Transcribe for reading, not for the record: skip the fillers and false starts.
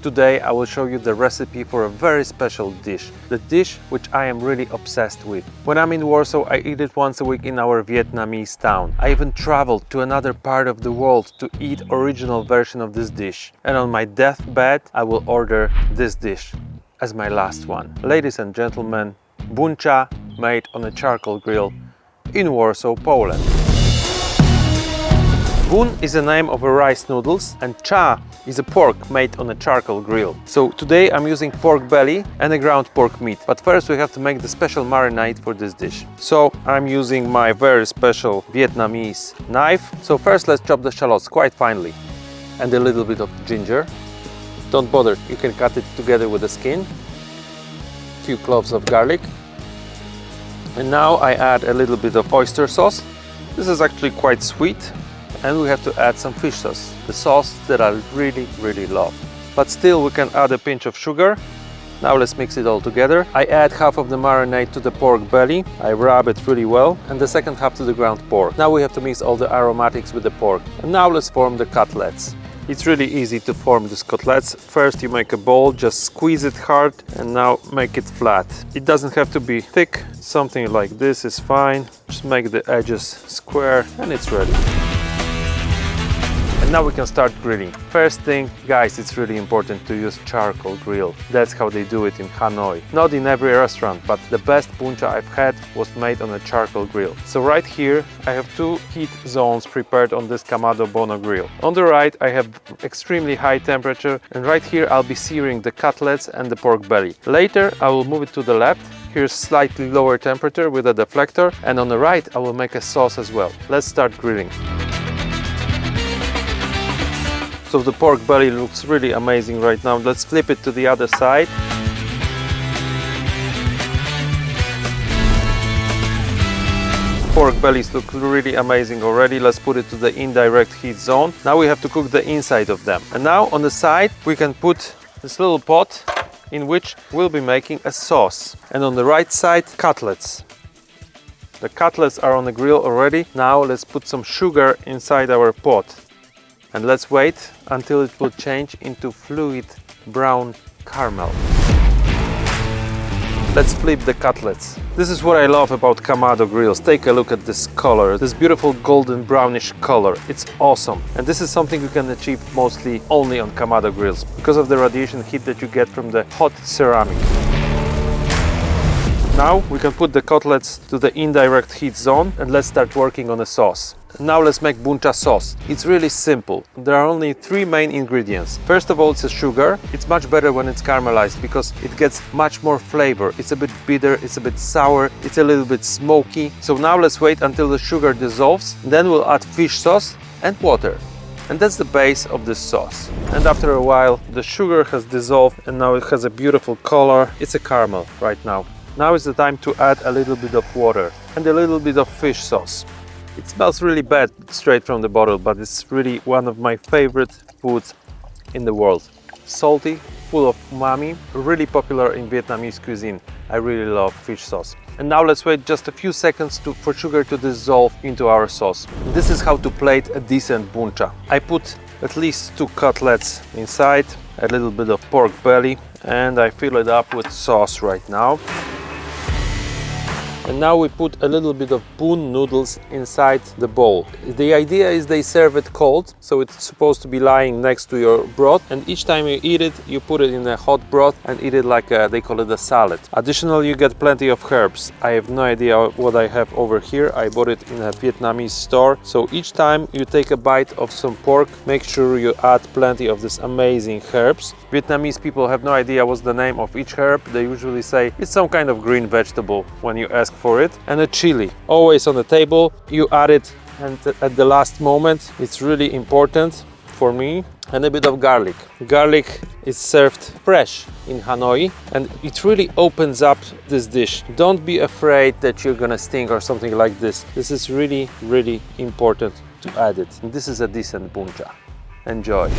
Today I will show you the recipe for a very special dish. The dish which I am really obsessed with. When I'm in Warsaw, I eat it once a week in our Vietnamese town. I even traveled to another part of the world to eat original version of this dish. And on my deathbed, I will order this dish as my last one. Ladies and gentlemen, Bun Cha made on a charcoal grill in Warsaw, Poland. Bun is the name of a rice noodles and cha is a pork made on a charcoal grill. So today I'm using pork belly and a ground pork meat. But first we have to make the special marinade for this dish. So I'm using my very special Vietnamese knife. So first let's chop the shallots quite finely and a little bit of ginger. Don't bother, you can cut it together with the skin. Few cloves of garlic. And now I add a little bit of oyster sauce. This is actually quite sweet. And we have to add some fish sauce, the sauce that I really love. But still we can add a pinch of sugar. Now let's mix it all together. I add half of the marinade to the pork belly. I rub it really well, and the second half to the ground pork. Now we have to mix all the aromatics with the pork. And now let's form the cutlets. It's really easy to form these cutlets. First you make a bowl, just squeeze it hard and now make it flat. It doesn't have to be thick, something like this is fine. Just make the edges square and it's ready. And now we can start grilling. First thing, guys, it's really important to use charcoal grill. That's how they do it in Hanoi. Not in every restaurant, but the best Bun Cha I've had was made on a charcoal grill. So right here, I have two heat zones prepared on this Kamado Bono grill. On the right, I have extremely high temperature, and right here, I'll be searing the cutlets and the pork belly. Later, I will move it to the left. Here's slightly lower temperature with a deflector, and on the right, I will make a sauce as well. Let's start grilling. So the pork belly looks really amazing right now. Let's flip it to the other side. Pork bellies look really amazing already. Let's put it to the indirect heat zone. Now we have to cook the inside of them. And now on the side we can put this little pot in which we'll be making a sauce. And on the right side, cutlets. The cutlets are on the grill already. Now let's put some sugar inside our pot. And let's wait until it will change into fluid brown caramel. Let's flip the cutlets. This is what I love about Kamado grills. Take a look at this color, this beautiful golden brownish color. It's awesome. And this is something you can achieve mostly only on Kamado grills because of the radiation heat that you get from the hot ceramic. Now we can put the cutlets to the indirect heat zone and let's start working on the sauce. Now let's make Bun Cha sauce. It's really simple. There are only three main ingredients. First of all, it's a sugar. It's much better when it's caramelized because it gets much more flavor. It's a bit bitter, it's a bit sour, it's a little bit smoky. So now let's wait until the sugar dissolves. Then we'll add fish sauce and water. And that's the base of this sauce. And after a while, the sugar has dissolved and now it has a beautiful color. It's a caramel right now. Now is the time to add a little bit of water and a little bit of fish sauce. It smells really bad straight from the bottle, but it's really one of my favorite foods in the world. Salty, full of umami, really popular in Vietnamese cuisine. I really love fish sauce. And now let's wait just a few seconds for sugar to dissolve into our sauce. This is how to plate a decent Bun Cha. I put at least 2 cutlets inside, a little bit of pork belly, and I fill it up with sauce right now. And now we put a little bit of Bun noodles inside the bowl. The idea is they serve it cold, so it's supposed to be lying next to your broth. And each time you eat it, you put it in a hot broth and eat it like they call it a salad. Additionally, you get plenty of herbs. I have no idea what I have over here. I bought it in a Vietnamese store. So each time you take a bite of some pork, make sure you add plenty of these amazing herbs. Vietnamese people have no idea what's the name of each herb. They usually say it's some kind of green vegetable when you ask for it. And a chili, always on the table. You add it and at the last moment. It's really important for me. And a bit of garlic. Garlic is served fresh in Hanoi and it really opens up this dish. Don't be afraid that you're gonna stink or something like this. This is really important to add it. And this is a decent Bun Cha. Enjoy.